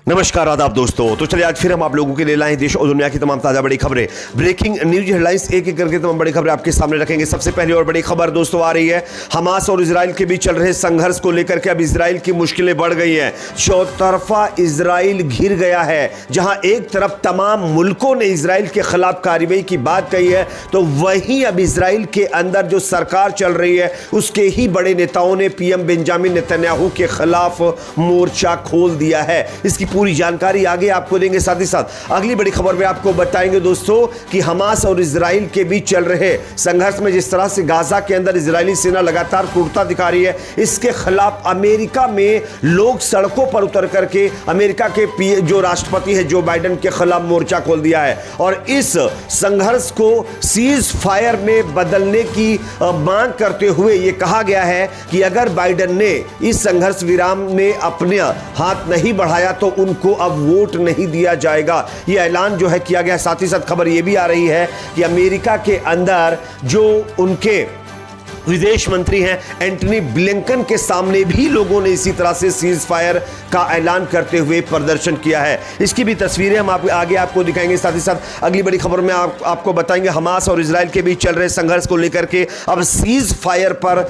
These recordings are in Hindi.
नमस्कार आदाब दोस्तों। तो चलिए आज फिर हम आप लोगों के लिए लाए देश और दुनिया की तमाम ताजा बड़ी खबरें, ब्रेकिंग न्यूज हेडलाइंस, एक एक करके तमाम बड़ी खबरें आपके सामने रखेंगे। सबसे पहली और बड़ी खबर दोस्तों आ रही है हमास और इजराइल के बीच चल रहे संघर्ष को लेकर के। अब इजराइल की मुश्किलें बढ़ गई हैं, चौतरफा इजराइल घिर गया है। जहां एक तरफ तमाम मुल्कों ने इजराइल के खिलाफ कार्रवाई की बात कही है, तो वहीं अब इजराइल के अंदर जो सरकार चल रही है उसके ही बड़े नेताओं ने पीएम बेंजामिन नेतन्याहू के खिलाफ मोर्चा खोल दिया है। इसकी पूरी जानकारी आगे आपको देंगे। साथ ही साथ अगली बड़ी खबर में आपको बताएंगे दोस्तों कि हमास और इजराइल के बीच चल रहे संघर्ष में जिस तरह से गाजा के अंदर इजरायली सेना लगातार क्रूरता दिखा रही है, इसके खिलाफ अमेरिका में लोग सड़कों पर उतर करके अमेरिका के जो राष्ट्रपति है जो बाइडेन के खिलाफ मोर्चा खोल दिया है और इस संघर्ष को सीज फायर में बदलने की मांग करते हुए यह कहा गया है कि अगर बाइडेन ने इस संघर्ष विराम में अपने हाथ नहीं बढ़ाया तो उनको अब वोट नहीं दिया जाएगा। यह ऐलान जो है किया गया। साथ ही साथ खबर यह भी आ रही है कि अमेरिका के अंदर जो उनके विदेश मंत्री हैं एंटनी ब्लिंकन के सामने भी लोगों ने इसी तरह से सीज फायर का ऐलान करते हुए प्रदर्शन किया है। इसकी भी तस्वीरें हम आगे आपको दिखाएंगे। साथ ही साथ अगली बड़ी खबर में आपको बताएंगे हमास और इजराइल के बीच चल रहे संघर्ष को लेकर के अब सीज फायर पर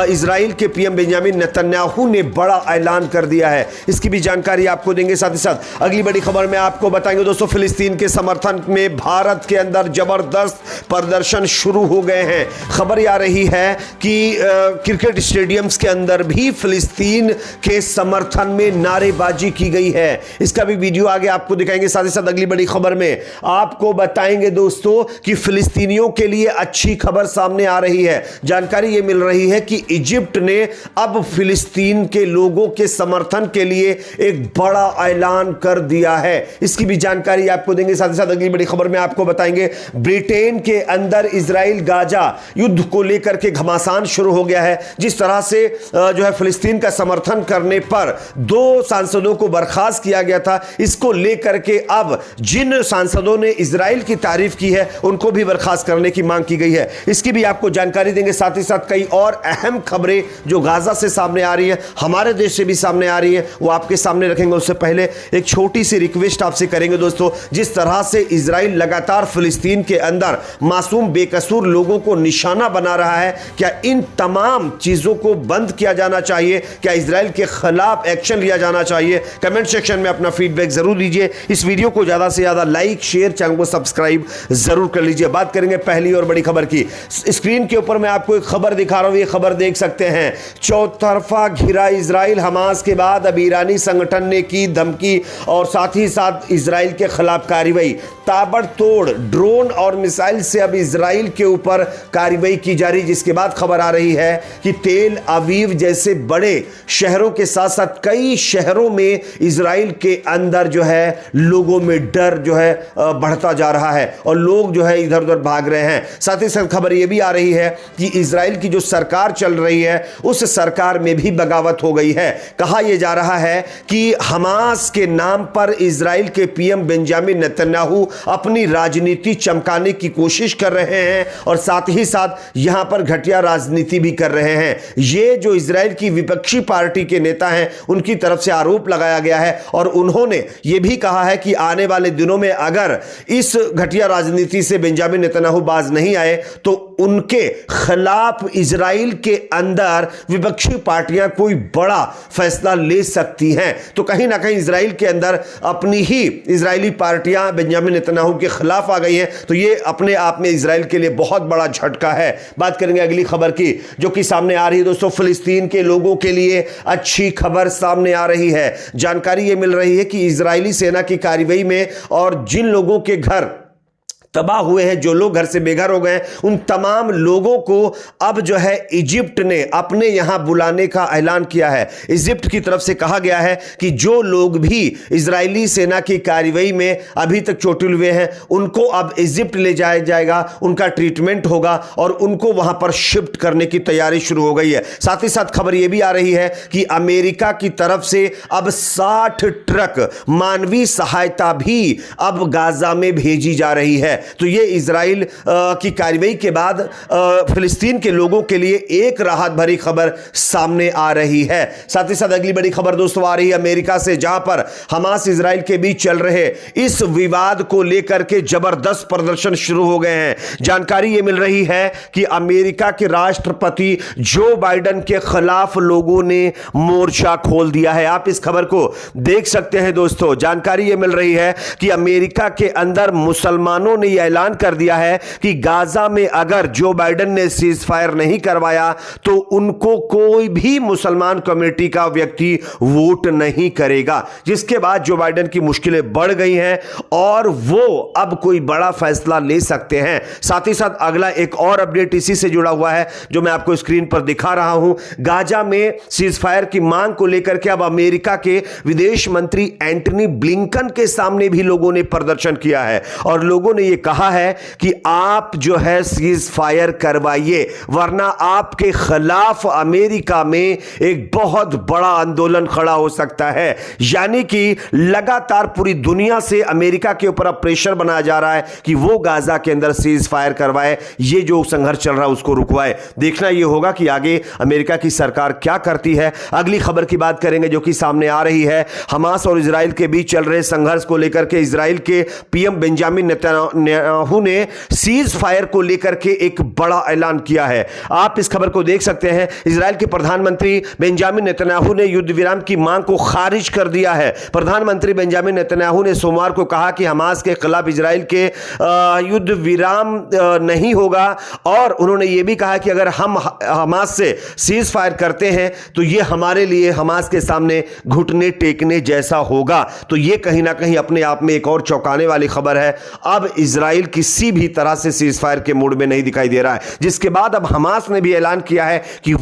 इजराइल के पीएम बेंजामिन नेतन्याहू ने बड़ा ऐलान कर दिया है। इसकी भी जानकारी आपको देंगे। साथ ही साथ अगली बड़ी खबर में आपको बताएंगे दोस्तों फिलिस्तीन के समर्थन में भारत के अंदर जबरदस्त प्रदर्शन शुरू हो गए हैं। खबर आ रही है कि क्रिकेट स्टेडियम्स के अंदर भी फिलिस्तीन के समर्थन में नारेबाजी की गई है। इसका भी वीडियो आगे आपको दिखाएंगे। साथ ही साथ अगली बड़ी खबर में आपको बताएंगे दोस्तों कि फिलिस्तीनियों के लिए अच्छी खबर सामने आ रही है। जानकारी यह मिल रही है कि इजिप्ट ने अब फिलिस्तीन के लोगों के समर्थन के लिए एक बड़ा ऐलान कर दिया है। इसकी भी जानकारी आपको देंगे। साथ ही साथ अगली बड़ी खबर में आपको बताएंगे ब्रिटेन के अंदर इजराइल गाजा युद्ध को लेकर के घमासान शुरू हो गया है। जिस तरह से जो है फिलिस्तीन का समर्थन करने पर 2 सांसदों को बर्खास्त किया गया था, इसको लेकर के अब जिन सांसदों ने इजराइल की तारीफ की है उनको भी बर्खास्त करने की मांग की गई है। इसकी भी आपको जानकारी देंगे। साथ ही साथ कई और अहम खबरें जो गाजा से सामने आ रही है, हमारे देश से भी सामने आ रही है, वो आपके सामने रखेंगे। उससे पहले एक छोटी सी रिक्वेस्ट आपसे करेंगे दोस्तों, जिस तरह से इजराइल लगातार फिलिस्तीन के अंदर मासूम बेकसूर लोगों को निशाना बना रहा है, क्या इन तमाम चीजों को बंद किया जाना चाहिए? क्या इजराइल के खिलाफ एक्शन लिया जाना चाहिए? कमेंट सेक्शन में अपना फीडबैक जरूर दीजिए। इस वीडियो को ज्यादा से ज्यादा लाइक शेयर, चैनल को सब्सक्राइब जरूर कर लीजिए। बात करेंगे पहली और बड़ी खबर की। स्क्रीन के ऊपर मैं आपको एक खबर दिखा रहा हूं, ये खबर देख सकते हैं। चौतरफा घिरा इजराइल, हमास के बाद अब ईरानी संगठन ने की धमकी और साथ ही साथ इजराइल के खिलाफ कार्रवाई। ताबड़तोड़ ड्रोन और मिसाइल से अब इजराइल के ऊपर कार्रवाई की जा रही, जिसके बाद खबर आ रही है कि तेल अवीव जैसे बड़े शहरों के साथ साथ कई शहरों में इजराइल के अंदर जो है लोगों में डर जो है बढ़ता जा रहा है और लोग जो है इधर उधर भाग रहे हैं। साथ ही साथ खबर यह भी आ रही है कि इजराइल की जो सरकार चल रही है उस सरकार में भी बगावत हो गई है। कहा यह जा रहा है कि हमास के नाम पर इजराइल के पीएम बेंजामिन नेतन्याहू अपनी राजनीति चमकाने की कोशिश कर रहे हैं और साथ ही साथ यहां पर घटिया राजनीति भी कर रहे हैं। ये जो इजराइल की विपक्षी पार्टी के नेता हैं उनकी तरफ से आरोप लगाया गया है और उन्होंने ये भी कहा है कि आने वाले दिनों में अगर इस घटिया राजनीति से बेंजामिन नेतन्याहू बाज नहीं आए तो उनके खिलाफ इजराइल के अंदर विपक्षी पार्टियां कोई बड़ा फैसला ले सकती हैं। तो कहीं ना कहीं इजराइल के अंदर अपनी ही इजरायली पार्टियां बेंजामिन नेतन्याहू के खिलाफ आ गई हैं, तो ये अपने आप में इजराइल के लिए बहुत बड़ा झटका है। बात करेंगे अगली खबर की जो कि सामने आ रही है दोस्तों। फिलिस्तीन के लोगों के लिए अच्छी खबर सामने आ रही है। जानकारी यह मिल रही है कि इजरायली सेना की कार्रवाई में और जिन लोगों के घर तबाह हुए हैं, जो लोग घर से बेघर हो गए, उन तमाम लोगों को अब जो है इजिप्ट ने अपने यहां बुलाने का ऐलान किया है। इजिप्ट की तरफ से कहा गया है कि जो लोग भी इजरायली सेना की कार्रवाई में अभी तक चोटिल हुए हैं उनको अब इजिप्ट ले जाया जाएगा, उनका ट्रीटमेंट होगा और उनको वहां पर शिफ्ट करने की तैयारी शुरू हो गई है। साथ ही साथ खबर यह भी आ रही है कि अमेरिका की तरफ से अब 60 ट्रक मानवीय सहायता भी अब गाजा में भेजी जा रही है। तो ये इजराइल की कार्रवाई के बाद फिलिस्तीन के लोगों के लिए एक राहत भरी खबर सामने आ रही है। साथ ही साथ अगली बड़ी खबर दोस्तों आ रही है अमेरिका से, जहां पर हमास इजराइल के बीच चल रहे इस विवाद को लेकर के जबरदस्त प्रदर्शन शुरू हो गए हैं। जानकारी यह मिल रही है कि अमेरिका के राष्ट्रपति जो बाइडेन के खिलाफ लोगों ने मोर्चा खोल दिया है। आप इस खबर को देख सकते हैं दोस्तों। जानकारी यह मिल रही है कि अमेरिका के अंदर मुसलमानों ने यह ऐलान कर दिया है कि गाजा में अगर जो बाइडेन ने सीज फायर नहीं करवाया तो उनको कोई भी मुसलमान कम्युनिटी का व्यक्ति वोट नहीं करेगा, जिसके बाद जो बाइडेन की मुश्किलें बढ़ गई हैं और वो अब कोई बड़ा फैसला ले सकते हैं। साथ ही साथ अगला एक और अपडेट इसी से जुड़ा हुआ है जो मैं आपको स्क्रीन पर दिखा रहा हूं। गाजा में सीज फायर की मांग को लेकर के अब अमेरिका के विदेश मंत्री एंटनी ब्लिंकन के सामने भी लोगों ने प्रदर्शन किया है और लोगों ने यह कहा है कि आप जो है सीज फायर करवाइए, वरना आपके खिलाफ अमेरिका में एक बहुत बड़ा आंदोलन खड़ा हो सकता है। यानी कि लगातार पूरी दुनिया से अमेरिका के ऊपर अब प्रेशर बनाया जा रहा है कि वो गाजा के अंदर सीज फायर करवाए, ये जो संघर्ष चल रहा है उसको रुकवाए। देखना यह होगा कि आगे अमेरिका की सरकार क्या करती है। अगली खबर की बात करेंगे जो कि सामने आ रही है। हमास और इजराइल के बीच चल रहे संघर्ष को लेकर के इजराइल के पीएम बेंजामिन नेतन्याहू ने सीज फायर को लेकर के एक बड़ा ऐलान किया है। आप इस खबर को देख सकते हैं। इजराइल के प्रधानमंत्री बेंजामिन नेतन्याहू ने युद्ध विराम की मांग को खारिज कर दिया है। प्रधानमंत्री बेंजामिन नेतन्याहू ने सोमवार को कहा कि हमास के खिलाफ इजराइल के युद्ध विराम नहीं होगा और उन्होंने यह भी कहा कि अगर हम हमास से सीज फायर करते हैं तो यह हमारे लिए हमास के सामने घुटने टेकने जैसा होगा। तो यह कहीं ना कहीं अपने आप में एक और चौंकाने वाली खबर है। अब इजराइल किसी भी तरह से सीज फायर के मूड में नहीं दिखाई दे रहा है, जिसके बाद अब हमास ने भी ऐलान किया है कि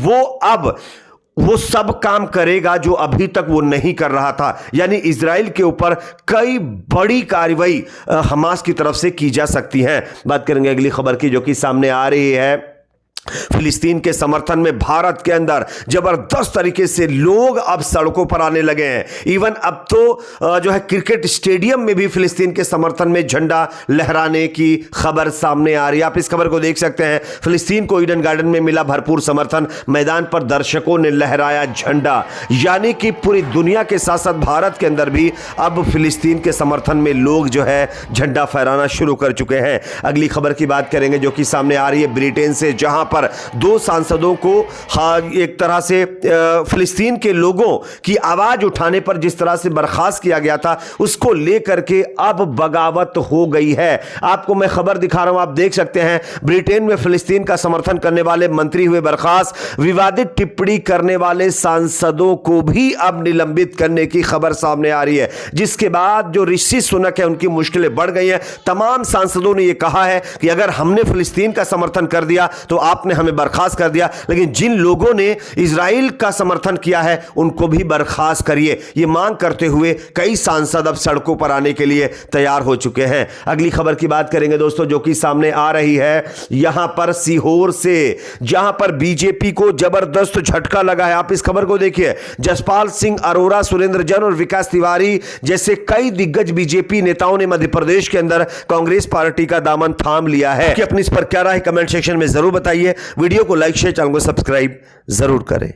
वो सब काम करेगा जो अभी तक वो नहीं कर रहा था। यानी इजराइल के ऊपर कई बड़ी कार्रवाई हमास की तरफ से की जा सकती है। बात करेंगे अगली खबर की जो कि सामने आ रही है। फिलिस्तीन के समर्थन में भारत के अंदर जबरदस्त तरीके से लोग अब सड़कों पर आने लगे हैं। इवन अब तो जो है क्रिकेट स्टेडियम में भी फिलिस्तीन के समर्थन में झंडा लहराने की खबर सामने आ रही है। आप इस खबर को देख सकते हैं। फिलिस्तीन को ईडन गार्डन में मिला भरपूर समर्थन, मैदान पर दर्शकों ने लहराया झंडा। यानी कि पूरी दुनिया के साथ साथ भारत के अंदर भी अब फिलिस्तीन के समर्थन में लोग जो है झंडा फहराना शुरू कर चुके हैं। अगली खबर की बात करेंगे जो कि सामने आ रही है ब्रिटेन से, जहां पर दो सांसदों को एक तरह से फिलिस्तीन के लोगों की आवाज उठाने पर जिस तरह से बर्खास्त किया गया था उसको लेकर के अब बगावत हो गई है। आपको मैं खबर दिखा रहा हूं, आप देख सकते हैं। ब्रिटेन में फिलिस्तीन का समर्थन करने वाले मंत्री हुए बर्खास्त। विवादित टिप्पणी करने वाले सांसदों को भी अब निलंबित करने की खबर सामने आ रही है, जिसके बाद जो ऋषि सुनक है उनकी मुश्किलें बढ़ गई हैं। तमाम सांसदों ने यह कहा है कि अगर हमने फिलिस्तीन का समर्थन कर दिया तो आपने हमें बर्खास्त कर दिया, लेकिन जिन लोगों ने इजराइल का समर्थन किया है उनको भी बर्खास्त करिए। यह मांग करते हुए कई सांसद अब सड़कों पर आने के लिए तैयार हो चुके हैं। अगली खबर की बात करेंगे दोस्तों जो कि सामने आ रही है यहां पर सीहोर से, जहां पर बीजेपी को जबरदस्त झटका लगा है। आप इस खबर को देखिए। जसपाल सिंह अरोड़ा, सुरेंद्र जैन और विकास तिवारी जैसे कई दिग्गज बीजेपी नेताओं ने मध्य प्रदेश के अंदर कांग्रेस पार्टी का दामन थाम लिया है। कि अपनी इस पर क्या राय कमेंट सेक्शन में जरूर बताइए। वीडियो को लाइक शेयर, चैनल को सब्सक्राइब जरूर करें।